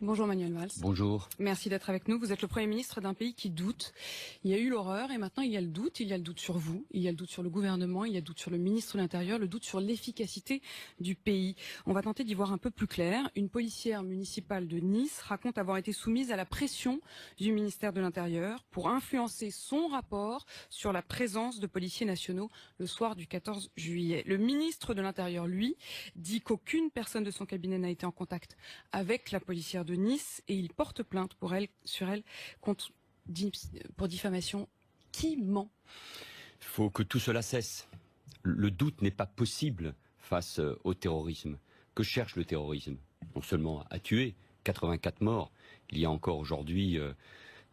Bonjour Manuel Valls. Bonjour. Merci d'être avec nous. Vous êtes le Premier ministre d'un pays qui doute. Il y a eu l'horreur et maintenant il y a le doute. Il y a le doute sur vous, il y a le doute sur le gouvernement, il y a le doute sur le ministre de l'Intérieur, le doute sur l'efficacité du pays. On va tenter d'y voir un peu plus clair. Une policière municipale de Nice raconte avoir été soumise à la pression du ministère de l'Intérieur pour influencer son rapport sur la présence de policiers nationaux le soir du 14 juillet. Le ministre de l'Intérieur, lui, dit qu'aucune personne de son cabinet n'a été en contact avec la policière de Nice et il porte plainte pour diffamation. Qui ment? Il faut que tout cela cesse. Le doute n'est pas possible face au terrorisme. Que cherche le terrorisme? Non seulement à tuer, 84 morts. Il y a encore aujourd'hui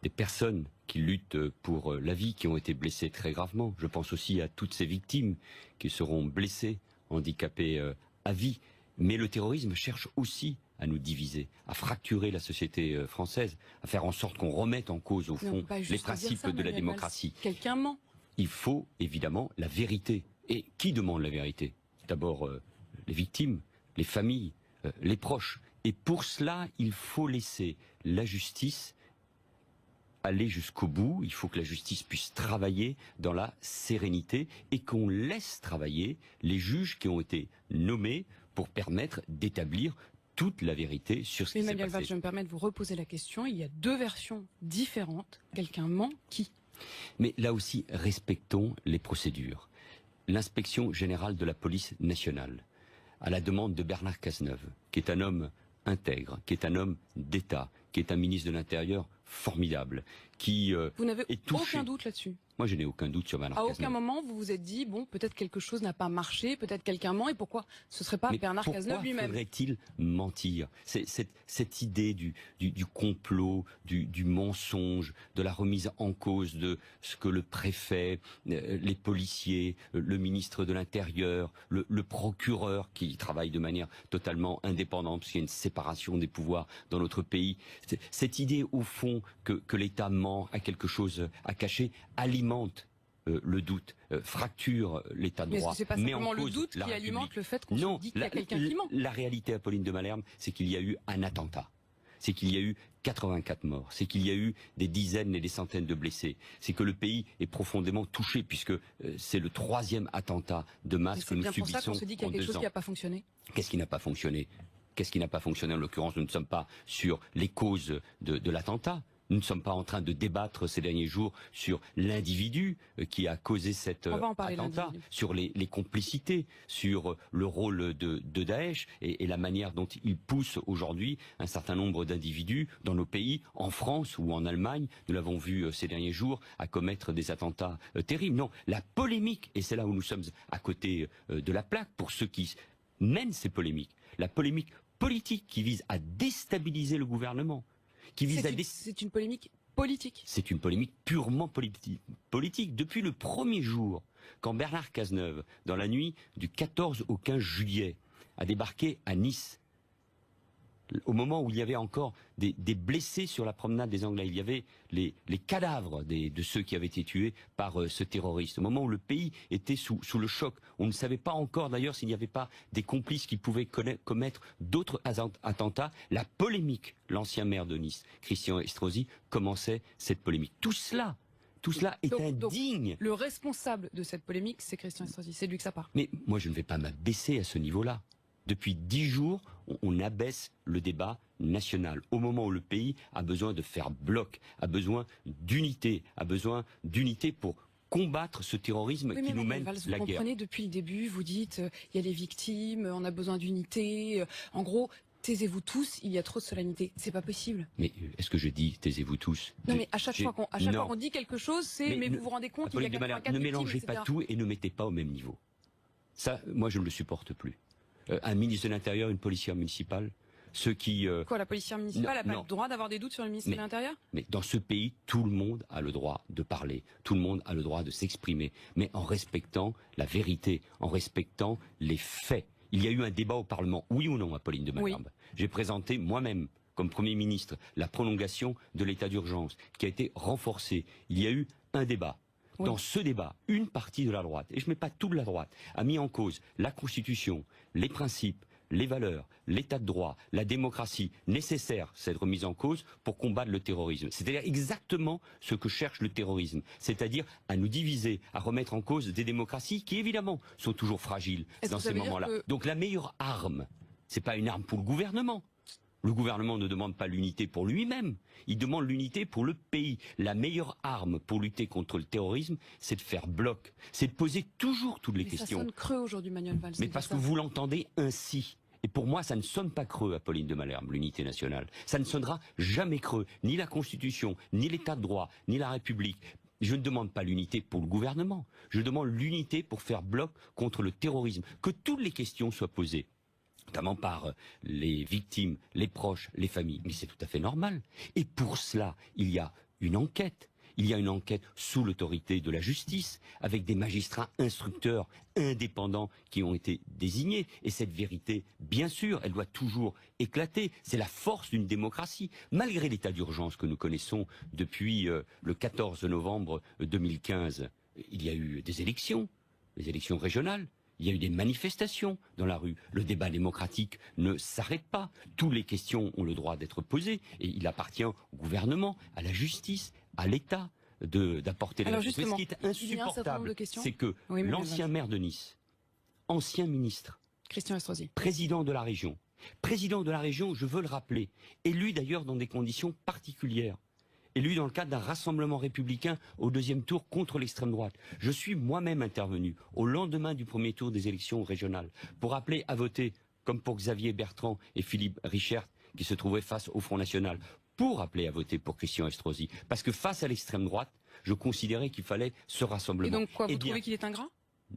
des personnes qui luttent pour la vie, qui ont été blessées très gravement. Je pense aussi à toutes ces victimes qui seront blessées, handicapées à vie. Mais le terrorisme cherche aussi à nous diviser, à fracturer la société française, à faire en sorte qu'on remette en cause, au fond, les principes de la démocratie. Quelqu'un ment. Il faut évidemment la vérité. Et qui demande la vérité? D'abord les victimes, les familles, les proches. Et pour cela, il faut laisser la justice aller jusqu'au bout. Il faut que la justice puisse travailler dans la sérénité et qu'on laisse travailler les juges qui ont été nommés pour permettre d'établir toute la vérité sur ce qui s'est passé. Je me permets de vous reposer la question. Il y a deux versions différentes. Quelqu'un ment, qui? Mais là aussi, respectons les procédures. L'inspection générale de la police nationale, à la demande de Bernard Cazeneuve, qui est un homme intègre, qui est un homme d'État, qui est un ministre de l'Intérieur formidable, qui Vous n'avez est touché. Aucun doute là-dessus? Moi, je n'ai aucun doute sur Bernard Cazeneuve. À aucun moment, vous vous êtes dit, bon, peut-être quelque chose n'a pas marché, peut-être quelqu'un ment, et pourquoi ce serait pas Bernard Cazeneuve lui-même? Pourquoi faudrait-il mentir? Cette idée du complot, du mensonge, de la remise en cause de ce que le préfet, les policiers, le ministre de l'Intérieur, le procureur, qui travaille de manière totalement indépendante, parce qu'il y a une séparation des pouvoirs dans notre pays. Cette idée, au fond, que l'État ment, a quelque chose à cacher, alimente le doute, fracture l'état de droit. Mais est-ce que c'est pas simplement le doute qui alimente le fait qu'on se dit qu'il y a quelqu'un qui ment? La réalité, Apolline de Malherbe, c'est qu'il y a eu un attentat. C'est qu'il y a eu 84 morts. C'est qu'il y a eu des dizaines et des centaines de blessés. C'est que le pays est profondément touché puisque c'est le 3e attentat de masse que nous subissons en 2 ans. C'est bien pour ça qu'on se dit qu'il y a quelque chose qui n'a pas fonctionné. Qu'est-ce qui n'a pas fonctionné? Qu'est-ce qui n'a pas fonctionné? En l'occurrence, nous ne sommes pas sur les causes de l'attentat. Nous ne sommes pas en train de débattre ces derniers jours sur l'individu qui a causé cet attentat, sur les complicités, sur le rôle de Daesh et la manière dont il pousse aujourd'hui un certain nombre d'individus dans nos pays, en France ou en Allemagne, nous l'avons vu ces derniers jours, à commettre des attentats terribles. Non, la polémique, et c'est là où nous sommes à côté de la plaque pour ceux qui mènent ces polémiques, la polémique politique qui vise à déstabiliser le gouvernement. C'est une polémique politique. C'est une polémique purement politique. Depuis le premier jour, quand Bernard Cazeneuve, dans la nuit du 14 au 15 juillet, a débarqué à Nice, au moment où il y avait encore des blessés sur la promenade des Anglais, il y avait les cadavres de ceux qui avaient été tués par ce terroriste. Au moment où le pays était sous le choc, on ne savait pas encore d'ailleurs s'il n'y avait pas des complices qui pouvaient commettre d'autres attentats. La polémique, l'ancien maire de Nice, Christian Estrosi, commençait cette polémique. Tout cela est indigne. Donc, le responsable de cette polémique, c'est Christian Estrosi, c'est de lui que ça part. Mais moi je ne vais pas m'abaisser à ce niveau-là. Depuis 10 jours, on abaisse le débat national. Au moment où le pays a besoin de faire bloc, a besoin d'unité pour combattre ce terrorisme qui nous mène la guerre. Vous comprenez, depuis le début, vous dites, il y a les victimes, on a besoin d'unité. En gros, taisez-vous tous, il y a trop de solennité. C'est pas possible. Mais est-ce que je dis taisez-vous tous? Non, mais à chaque fois qu'on dit quelque chose, c'est mais vous vous rendez compte, il y a 84 victimes, ne mélangez etc. pas tout et ne mettez pas au même niveau. Ça, moi, je ne le supporte plus. Un ministre de l'Intérieur, une policière municipale, ceux qui... Quoi, la policière municipale n'a pas le droit d'avoir des doutes sur le ministre de l'Intérieur? Mais dans ce pays, tout le monde a le droit de parler, tout le monde a le droit de s'exprimer, mais en respectant la vérité, en respectant les faits. Il y a eu un débat au Parlement, oui ou non, Apolline de Malherbe? Oui. J'ai présenté moi-même, comme Premier ministre, la prolongation de l'état d'urgence, qui a été renforcée. Il y a eu un débat. Oui. Dans ce débat, une partie de la droite, et je ne mets pas toute la droite, a mis en cause la Constitution, les principes, les valeurs, l'état de droit, la démocratie nécessaires, cette remise en cause pour combattre le terrorisme. C'est-à-dire exactement ce que cherche le terrorisme, c'est-à-dire à nous diviser, à remettre en cause des démocraties qui évidemment sont toujours fragiles dans ces moments-là. Donc la meilleure arme, c'est pas une arme pour le gouvernement. Le gouvernement ne demande pas l'unité pour lui-même, il demande l'unité pour le pays. La meilleure arme pour lutter contre le terrorisme, c'est de faire bloc, c'est de poser toujours toutes les questions. Ça sonne creux aujourd'hui, Manuel Valls. Mais parce que vous l'entendez ainsi. Et pour moi, ça ne sonne pas creux, Apolline de Malherbe, l'unité nationale. Ça ne sonnera jamais creux, ni la Constitution, ni l'état de droit, ni la République. Je ne demande pas l'unité pour le gouvernement, je demande l'unité pour faire bloc contre le terrorisme. Que toutes les questions soient posées, notamment par les victimes, les proches, les familles. Mais c'est tout à fait normal. Et pour cela, il y a une enquête. Il y a une enquête sous l'autorité de la justice, avec des magistrats instructeurs indépendants qui ont été désignés. Et cette vérité, bien sûr, elle doit toujours éclater. C'est la force d'une démocratie. Malgré l'état d'urgence que nous connaissons depuis le 14 novembre 2015, il y a eu des élections régionales. Il y a eu des manifestations dans la rue. Le débat démocratique ne s'arrête pas. Toutes les questions ont le droit d'être posées. Et il appartient au gouvernement, à la justice, à l'État d'apporter les réponses. Ce qui est insupportable, c'est que l'ancien maire de Nice, ancien ministre, Christian Estrosi, président de la région, je veux le rappeler, élu d'ailleurs dans des conditions particulières, élu dans le cadre d'un rassemblement républicain au deuxième tour contre l'extrême droite. Je suis moi-même intervenu au lendemain du premier tour des élections régionales pour appeler à voter, comme pour Xavier Bertrand et Philippe Richert, qui se trouvaient face au Front National, pour appeler à voter pour Christian Estrosi. Parce que face à l'extrême droite, je considérais qu'il fallait ce rassemblement. Et donc quoi, vous trouvez qu'il est ingrat ?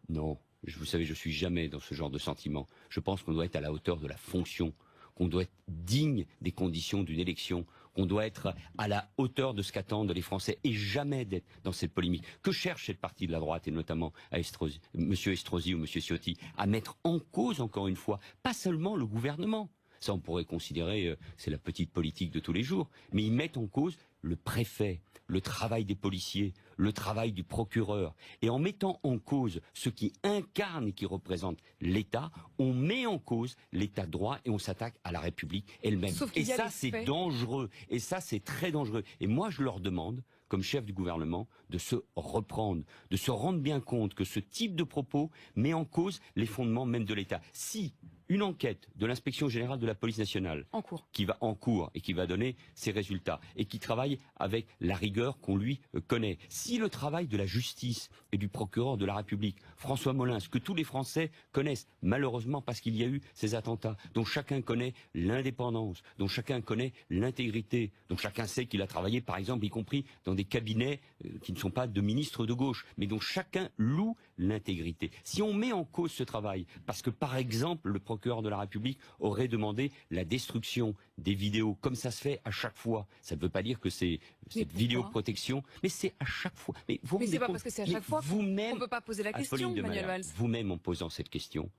Non, vous savez, je suis jamais dans ce genre de sentiment. Je pense qu'on doit être à la hauteur de la fonction, qu'on doit être digne des conditions d'une élection, qu'on doit être à la hauteur de ce qu'attendent les Français et jamais d'être dans cette polémique. Que cherche cette partie de la droite et notamment à Estrosi, Monsieur Estrosi ou Monsieur Ciotti, à mettre en cause encore une fois, pas seulement le gouvernement. Ça, on pourrait considérer, c'est la petite politique de tous les jours. Mais ils mettent en cause le préfet, le travail des policiers, le travail du procureur. Et en mettant en cause ceux qui incarnent et qui représentent l'État, on met en cause l'État de droit et on s'attaque à la République elle-même. Et ça, c'est dangereux. Et ça, c'est très dangereux. Et moi, je leur demande, comme chef du gouvernement, de se reprendre, de se rendre bien compte que ce type de propos met en cause les fondements même de l'État. Si une enquête de l'inspection générale de la police nationale qui va en cours et qui va donner ses résultats et qui travaille avec la rigueur qu'on lui connaît. Si le travail de la justice et du procureur de la République, François Molins, que tous les Français connaissent, malheureusement parce qu'il y a eu ces attentats, dont chacun connaît l'indépendance, dont chacun connaît l'intégrité, dont chacun sait qu'il a travaillé par exemple y compris dans des cabinets qui ne sont pas de ministres de gauche, mais dont chacun loue l'intégrité. Si on met en cause ce travail, parce que par exemple le procureur de la République aurait demandé la destruction des vidéos, comme ça se fait à chaque fois. Ça ne veut pas dire que c'est cette vidéoprotection, mais c'est à chaque fois. Mais c'est pas parce que c'est à chaque fois qu'on ne peut pas poser la question, Manuel Valls. Vous-même, en posant cette question,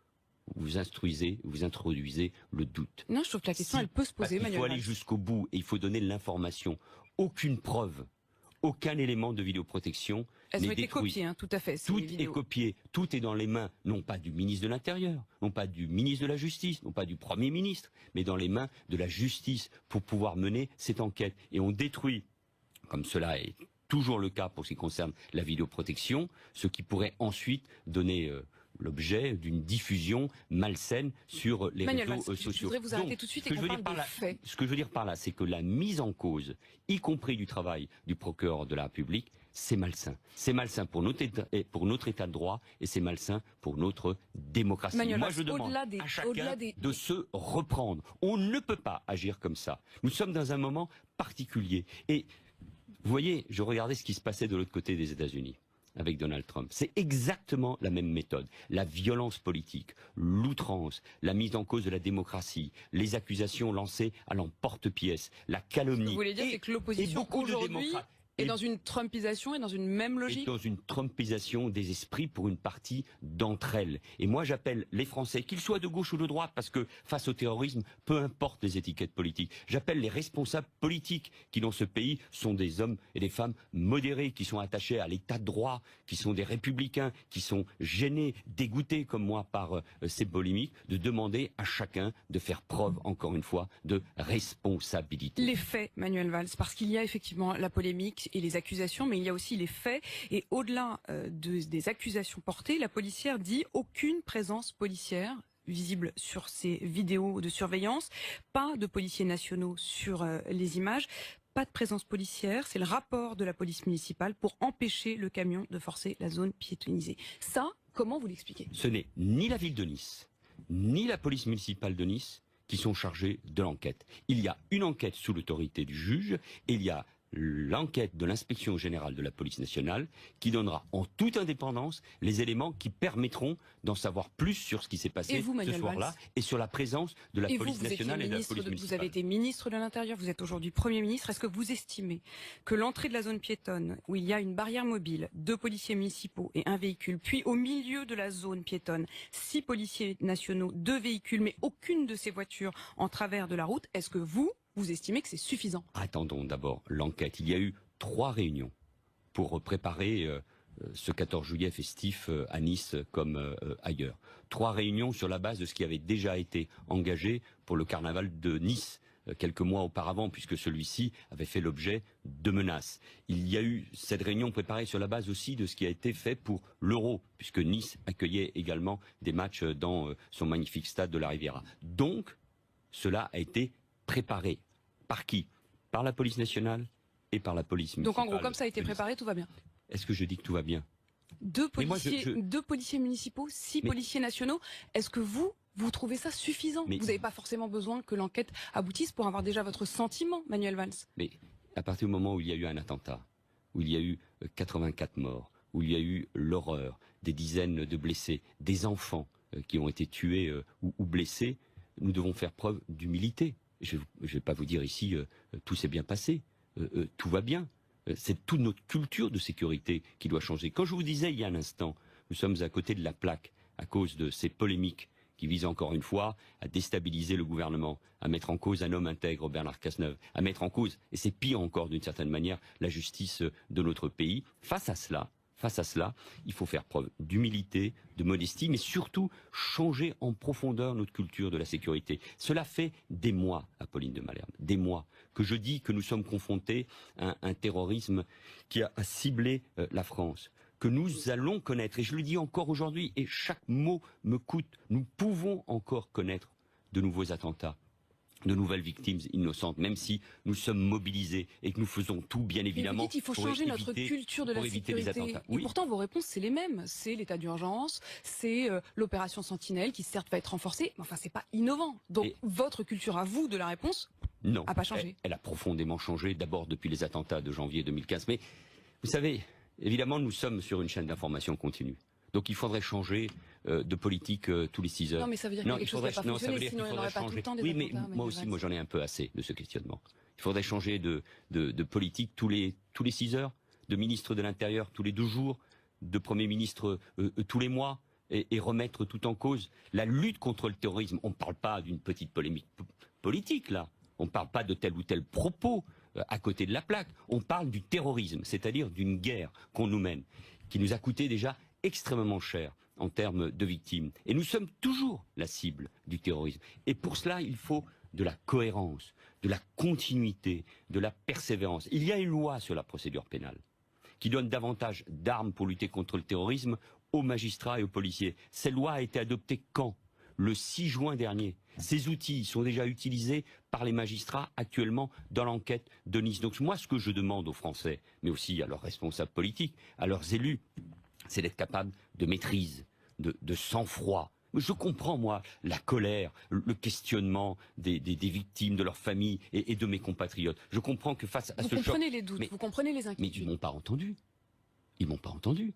vous instruisez, vous introduisez le doute. Non, je trouve que la question, elle peut se poser, Manuel Valls. Il faut aller jusqu'au bout et il faut donner l'information. Aucune preuve, aucun élément de vidéoprotection. Elles ont été copiées, tout à fait. Tout est copié, tout est dans les mains, non pas du ministre de l'Intérieur, non pas du ministre de la Justice, non pas du Premier ministre, mais dans les mains de la justice pour pouvoir mener cette enquête. Et on détruit, comme cela est toujours le cas pour ce qui concerne la vidéoprotection, ce qui pourrait ensuite donner l'objet d'une diffusion malsaine sur les réseaux sociaux. Je voudrais vous arrêter tout de suite et qu'on parle des faits. Ce que je veux dire par là, c'est que la mise en cause, y compris du travail du procureur de la République, c'est malsain. C'est malsain pour notre état de droit et c'est malsain pour notre démocratie. Moi, je demande à chacun de se reprendre. On ne peut pas agir comme ça. Nous sommes dans un moment particulier. Et vous voyez, je regardais ce qui se passait de l'autre côté des États-Unis avec Donald Trump. C'est exactement la même méthode. La violence politique, l'outrance, la mise en cause de la démocratie, les accusations lancées à l'emporte-pièce, la calomnie. Ce que vous voulez dire, c'est que l'opposition aujourd'hui Et dans une Trumpisation et dans une même logique. Et dans une Trumpisation des esprits pour une partie d'entre elles. Et moi j'appelle les Français, qu'ils soient de gauche ou de droite, parce que face au terrorisme, peu importe les étiquettes politiques, j'appelle les responsables politiques qui dans ce pays sont des hommes et des femmes modérés, qui sont attachés à l'état de droit, qui sont des républicains, qui sont gênés, dégoûtés comme moi par ces polémiques, de demander à chacun de faire preuve, encore une fois, de responsabilité. Les faits, Manuel Valls, parce qu'il y a effectivement la polémique et les accusations, mais il y a aussi les faits. Et au-delà des accusations portées, la policière dit aucune présence policière visible sur ces vidéos de surveillance, pas de policiers nationaux sur les images, pas de présence policière, c'est le rapport de la police municipale pour empêcher le camion de forcer la zone piétonnisée. Ça, comment vous l'expliquez? Ce n'est ni la ville de Nice, ni la police municipale de Nice qui sont chargés de l'enquête. Il y a une enquête sous l'autorité du juge et il y a l'enquête de l'inspection générale de la police nationale qui donnera en toute indépendance les éléments qui permettront d'en savoir plus sur ce qui s'est passé ce soir-là et sur la présence de la police nationale et de la police municipale. Vous avez été ministre de l'Intérieur, vous êtes aujourd'hui Premier ministre. Est-ce que vous estimez que l'entrée de la zone piétonne, où il y a une barrière mobile, 2 policiers municipaux et un véhicule, puis au milieu de la zone piétonne, 6 policiers nationaux, 2 véhicules, mais aucune de ces voitures en travers de la route, est-ce que vous estimez que c'est suffisant? Attendons d'abord l'enquête. Il y a eu 3 réunions pour préparer ce 14 juillet festif à Nice comme ailleurs. 3 réunions sur la base de ce qui avait déjà été engagé pour le carnaval de Nice quelques mois auparavant, puisque celui-ci avait fait l'objet de menaces. Il y a eu cette réunion préparée sur la base aussi de ce qui a été fait pour l'Euro, puisque Nice accueillait également des matchs dans son magnifique stade de la Riviera. Donc, cela a été préparé. Par qui? Par la police nationale et par la police municipale. Donc en gros, comme ça a été préparé, tout va bien. Est-ce que je dis que tout va bien? 2 policiers municipaux, 6 policiers nationaux. Est-ce que vous trouvez ça suffisant? Vous n'avez pas forcément besoin que l'enquête aboutisse pour avoir déjà votre sentiment, Manuel Valls. Mais à partir du moment où il y a eu un attentat, où il y a eu 84 morts, où il y a eu l'horreur, des dizaines de blessés, des enfants qui ont été tués ou blessés, nous devons faire preuve d'humilité. Je ne vais pas vous dire ici tout s'est bien passé, tout va bien. C'est toute notre culture de sécurité qui doit changer. Quand je vous disais il y a un instant, nous sommes à côté de la plaque à cause de ces polémiques qui visent encore une fois à déstabiliser le gouvernement, à mettre en cause un homme intègre, Bernard Cazeneuve, à mettre en cause, et c'est pire encore d'une certaine manière, la justice de notre pays. Face à cela, il faut faire preuve d'humilité, de modestie, mais surtout changer en profondeur notre culture de la sécurité. Cela fait des mois, Apolline de Malherbe, des mois, que je dis que nous sommes confrontés à un terrorisme qui a ciblé la France, que nous allons connaître, et je le dis encore aujourd'hui, et chaque mot me coûte, nous pouvons encore connaître de nouveaux attentats, de nouvelles victimes innocentes, même si nous sommes mobilisés et que nous faisons tout, bien évidemment, il faut changer notre culture de la sécurité. Et pourtant, vos réponses, c'est les mêmes. C'est l'état d'urgence, c'est l'opération Sentinelle, qui certes va être renforcée, mais enfin, c'est pas innovant. Donc, votre culture à vous de la réponse n'a pas changé. Elle a profondément changé, d'abord depuis les attentats de janvier 2015. Mais, vous savez, évidemment, nous sommes sur une chaîne d'information continue. Donc il faudrait changer de politique tous les 6 heures. Non, mais ça veut dire qu'il y a quelque chose qui n'a pas fonctionné, sinon il n'y aurait pas tout le temps des attentats. Oui, mais moi aussi, j'en ai un peu assez de ce questionnement. Il faudrait changer de politique tous les 6 heures, de ministre de l'Intérieur tous les 2 jours, de Premier ministre tous les mois, et remettre tout en cause. La lutte contre le terrorisme, on ne parle pas d'une petite polémique politique, là. On ne parle pas de tel ou tel propos à côté de la plaque. On parle du terrorisme, c'est-à-dire d'une guerre qu'on nous mène, qui nous a coûté déjà extrêmement cher en termes de victimes. Et nous sommes toujours la cible du terrorisme. Et pour cela, il faut de la cohérence, de la continuité, de la persévérance. Il y a une loi sur la procédure pénale qui donne davantage d'armes pour lutter contre le terrorisme aux magistrats et aux policiers. Cette loi a été adoptée quand? Le 6 juin dernier. Ces outils sont déjà utilisés par les magistrats actuellement dans l'enquête de Nice. Donc moi, ce que je demande aux Français, mais aussi à leurs responsables politiques, à leurs élus, c'est d'être capable de maîtrise, de sang-froid. Je comprends, moi, la colère, le questionnement des victimes, de leurs familles et de mes compatriotes. Je comprends que face à ce choc... Vous comprenez les doutes, vous comprenez les inquiétudes. Mais ils m'ont pas entendu. Ils m'ont pas entendu.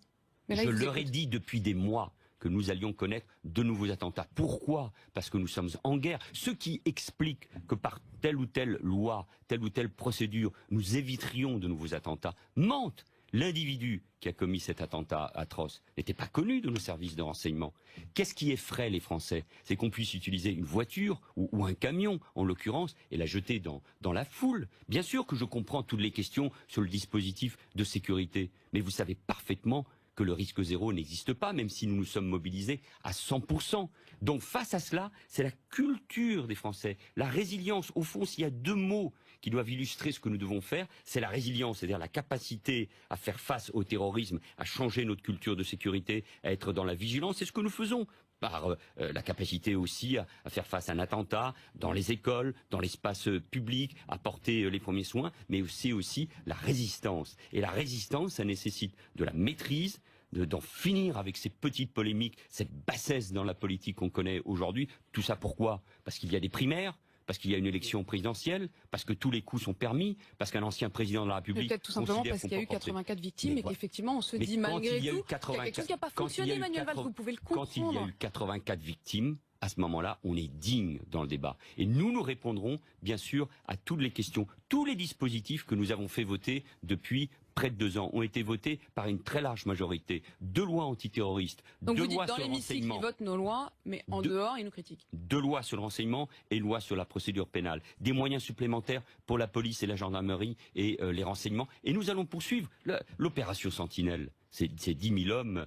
Mais là, je leur ai dit depuis des mois que nous allions connaître de nouveaux attentats. Pourquoi? Parce que nous sommes en guerre. Ce qui explique que par telle ou telle loi, telle ou telle procédure, nous éviterions de nouveaux attentats, mentent. L'individu qui a commis cet attentat atroce n'était pas connu de nos services de renseignement. Qu'est-ce qui effraie les Français? C'est qu'on puisse utiliser une voiture ou un camion, en l'occurrence, et la jeter dans la foule. Bien sûr que je comprends toutes les questions sur le dispositif de sécurité, mais vous savez parfaitement que le risque zéro n'existe pas, même si nous nous sommes mobilisés à 100%. Donc face à cela, c'est la culture des Français, la résilience. Au fond, s'il y a deux mots qui doivent illustrer ce que nous devons faire, c'est la résilience, c'est-à-dire la capacité à faire face au terrorisme, à changer notre culture de sécurité, à être dans la vigilance. C'est ce que nous faisons par la capacité aussi à faire face à un attentat dans les écoles, dans l'espace public, à porter les premiers soins, mais c'est aussi la résistance. Et la résistance, ça nécessite de la maîtrise, d'en finir avec ces petites polémiques, cette bassesse dans la politique qu'on connaît aujourd'hui. Tout ça pourquoi? Parce qu'il y a des primaires, parce qu'il y a une élection présidentielle, parce que tous les coups sont permis, parce qu'un ancien président de la République... Peut-être tout simplement parce qu'il y a eu 84 victimes et qu'effectivement on se dit malgré tout, il y a quelque chose qui n'a pas fonctionné, Manuel Valls, vous pouvez le comprendre. Quand il y a eu 84 victimes, à ce moment-là, on est digne dans le débat. Et nous répondrons, bien sûr, à toutes les questions. Tous les dispositifs que nous avons fait voter depuis près de 2 ans ont été votés par une très large majorité. 2 lois antiterroristes, donc 2 vous dites lois dans sur le l'hémicycle, renseignement. ils votent nos lois, mais en dehors, ils nous critiquent. 2 lois sur le renseignement et une loi sur la procédure pénale. Des moyens supplémentaires pour la police et la gendarmerie et les renseignements. Et nous allons poursuivre l'opération Sentinelle. C'est 10 000 hommes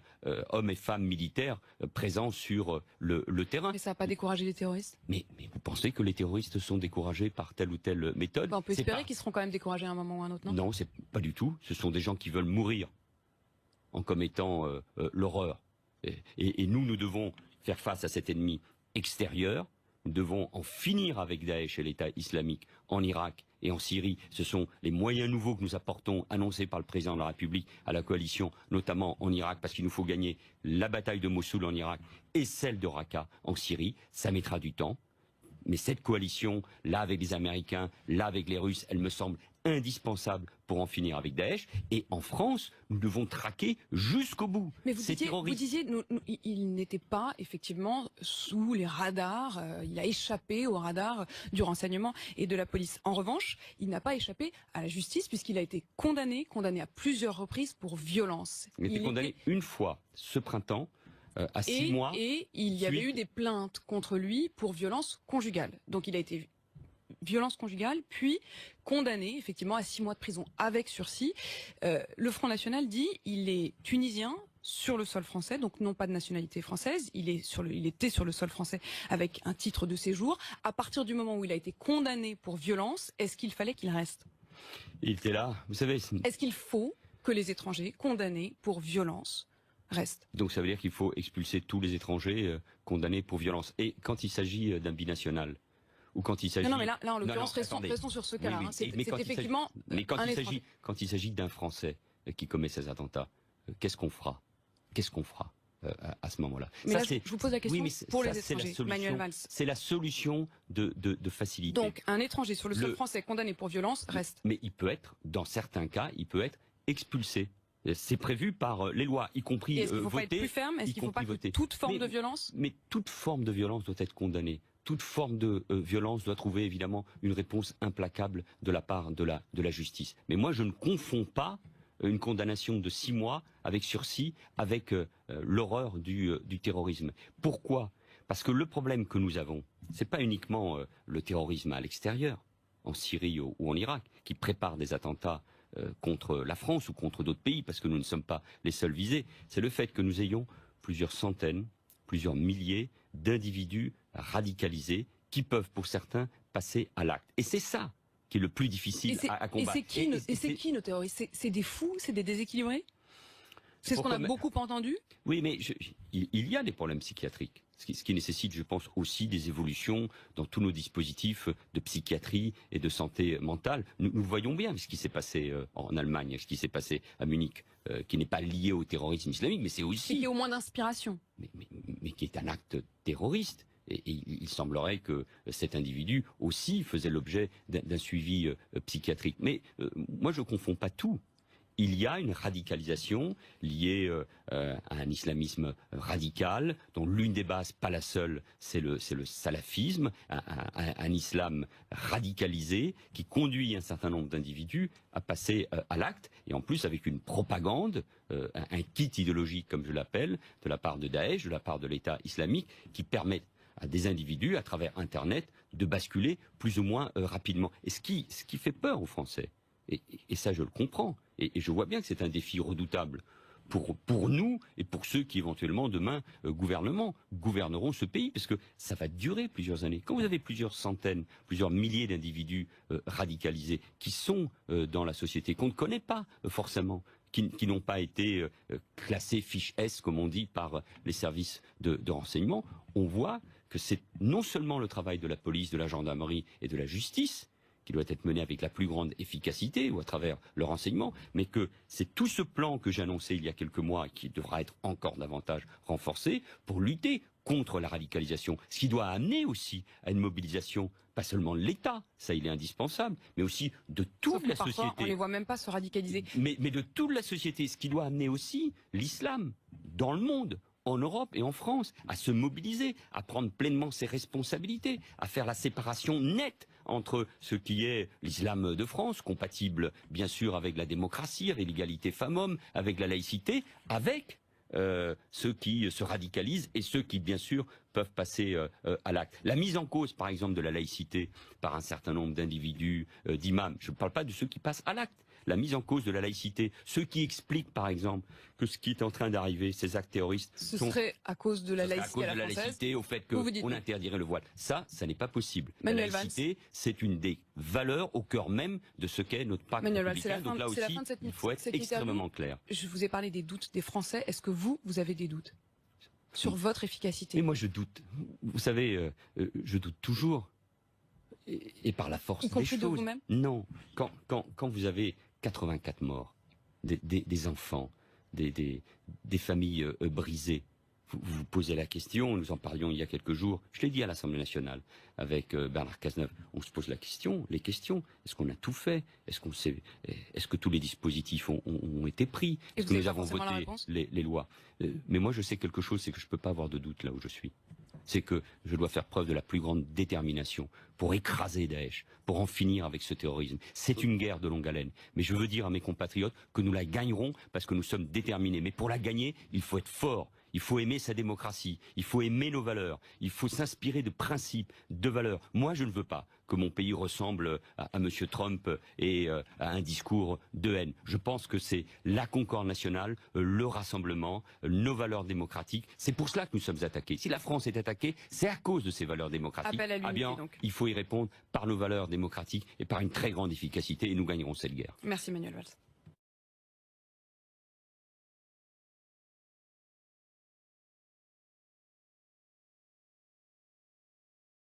et femmes militaires présents sur le terrain. Mais ça n'a pas découragé les terroristes? Mais vous pensez que les terroristes sont découragés par telle ou telle méthode? On peut espérer qu'ils seront quand même découragés à un moment ou à un autre, non? Non, c'est pas du tout. Ce sont des gens qui veulent mourir en commettant l'horreur. Et nous devons faire face à cet ennemi extérieur. Nous devons en finir avec Daesh et l'État islamique en Irak et en Syrie. Ce sont les moyens nouveaux que nous apportons, annoncés par le président de la République à la coalition, notamment en Irak, parce qu'il nous faut gagner la bataille de Mossoul en Irak et celle de Raqqa en Syrie. Ça mettra du temps. Mais cette coalition, là avec les Américains, là avec les Russes, elle me semble indispensable pour en finir avec Daesh. Et en France, nous devons traquer jusqu'au bout. Mais vous disiez il n'était pas effectivement sous les radars, il a échappé aux radars du renseignement et de la police. En revanche, il n'a pas échappé à la justice puisqu'il a été condamné à plusieurs reprises pour violence. Il a été condamné une fois ce printemps. À 6 mois. Et il y avait eu des plaintes contre lui pour violence conjugale. Donc il a été violence conjugale, puis condamné effectivement à 6 mois de prison avec sursis. Le Front National dit il est tunisien sur le sol français, donc non pas de nationalité française. Il était sur le sol français avec un titre de séjour. À partir du moment où il a été condamné pour violence, est-ce qu'il fallait qu'il reste? Il était là, vous savez. Est-ce qu'il faut que les étrangers condamnés pour violence reste. Donc ça veut dire qu'il faut expulser tous les étrangers condamnés pour violence. Et quand il s'agit d'un binational, ou quand il s'agit... Non, mais là en l'occurrence, restons sur ce cas-là. Oui, C'est effectivement quand il s'agit d'un Français qui commet ces attentats, qu'est-ce qu'on fera? Qu'est-ce qu'on fera à ce moment-là? Mais là, je vous pose la question pour les étrangers, Manuel Valls. C'est la solution de facilité. Donc un étranger sur le sol français condamné pour violence reste. Mais il peut être, dans certains cas, il peut être expulsé. C'est prévu par les lois, y compris Est-ce qu'il ne faut pas être plus ferme? Est-ce qu'il ne faut pas que toute forme de violence? Mais toute forme de violence doit être condamnée. Toute forme de violence doit trouver évidemment une réponse implacable de la part de la justice. Mais moi, je ne confonds pas une condamnation de 6 mois avec sursis, avec l'horreur du terrorisme. Pourquoi? Parce que le problème que nous avons, c'est pas uniquement le terrorisme à l'extérieur, en Syrie ou en Irak, qui prépare des attentats contre la France ou contre d'autres pays, parce que nous ne sommes pas les seuls visés. C'est le fait que nous ayons plusieurs centaines, plusieurs milliers d'individus radicalisés qui peuvent, pour certains, passer à l'acte. Et c'est ça qui est le plus difficile à combattre. Et c'est qui nos terroristes? C'est des fous? C'est des déséquilibrés? C'est ce qu'on a beaucoup entendu? Oui, mais il y a des problèmes psychiatriques. Ce qui nécessite, je pense, aussi des évolutions dans tous nos dispositifs de psychiatrie et de santé mentale. Nous voyons bien ce qui s'est passé en Allemagne, ce qui s'est passé à Munich, qui n'est pas lié au terrorisme islamique, mais c'est aussi... Qui est au moins d'inspiration. Mais qui est un acte terroriste. Et il semblerait que cet individu aussi faisait l'objet d'un suivi psychiatrique. Mais moi, je ne confonds pas tout. il y a une radicalisation liée à un islamisme radical, dont l'une des bases, pas la seule, c'est le salafisme, un islam radicalisé qui conduit un certain nombre d'individus à passer à l'acte, et en plus avec une propagande, un kit idéologique comme je l'appelle, de la part de Daesh, de la part de l'État islamique, qui permet à des individus, à travers Internet, de basculer plus ou moins rapidement. Et ce qui fait peur aux Français, et ça je le comprends, et je vois bien que c'est un défi redoutable pour nous et pour ceux qui éventuellement demain gouverneront ce pays, parce que ça va durer plusieurs années. Quand vous avez plusieurs centaines, plusieurs milliers d'individus radicalisés qui sont dans la société, qu'on ne connaît pas forcément, qui n'ont pas été classés fiche S, comme on dit, par les services de renseignement, on voit que c'est non seulement le travail de la police, de la gendarmerie et de la justice, qui doit être mené avec la plus grande efficacité ou à travers le renseignement, mais que c'est tout ce plan que j'ai annoncé il y a quelques mois qui devra être encore davantage renforcé pour lutter contre la radicalisation, ce qui doit amener aussi à une mobilisation, pas seulement de l'État, ça il est indispensable, mais aussi de toute la parfois, société. On les voit même pas se radicaliser. Mais de toute la société, ce qui doit amener aussi l'islam dans le monde, en Europe et en France, à se mobiliser, à prendre pleinement ses responsabilités, à faire la séparation nette entre ce qui est l'islam de France, compatible bien sûr avec la démocratie, avec l'égalité femmes-hommes, avec la laïcité, avec ceux qui se radicalisent et ceux qui bien sûr peuvent passer à l'acte. La mise en cause par exemple de la laïcité par un certain nombre d'individus, d'imams, je ne parle pas de ceux qui passent à l'acte. La mise en cause de la laïcité, ceux qui expliquent par exemple que ce qui est en train d'arriver, ces actes terroristes, serait à cause de la laïcité à la française, au fait qu'on interdirait le voile. Ça n'est pas possible. Manuel la laïcité, c'est une des valeurs au cœur même de ce qu'est notre pacte républicain. Donc là aussi, il faut être extrêmement clair. Je vous ai parlé des doutes des Français. Est-ce que vous avez des doutes sur votre efficacité? Et moi, je doute. Vous savez, je doute toujours. Et par la force des choses. De vous-même? Non. Quand vous avez 84 morts, des enfants, des familles brisées, vous posez la question, nous en parlions il y a quelques jours, je l'ai dit à l'Assemblée nationale avec Bernard Cazeneuve, on se pose les questions, est-ce qu'on a tout fait, est-ce que tous les dispositifs ont été pris, est-ce que nous avons voté les lois, mais moi je sais quelque chose, c'est que je ne peux pas avoir de doute là où je suis. C'est que je dois faire preuve de la plus grande détermination pour écraser Daesh, pour en finir avec ce terrorisme. C'est une guerre de longue haleine. Mais je veux dire à mes compatriotes que nous la gagnerons parce que nous sommes déterminés. Mais pour la gagner, il faut être fort. Il faut aimer sa démocratie, il faut aimer nos valeurs, il faut s'inspirer de principes, de valeurs. Moi, je ne veux pas que mon pays ressemble à M. Trump et à un discours de haine. Je pense que c'est la concorde nationale, le rassemblement, nos valeurs démocratiques. C'est pour cela que nous sommes attaqués. Si la France est attaquée, c'est à cause de ces valeurs démocratiques. Ah bien, donc. Il faut y répondre par nos valeurs démocratiques et par une très grande efficacité et nous gagnerons cette guerre. Merci Manuel Valls.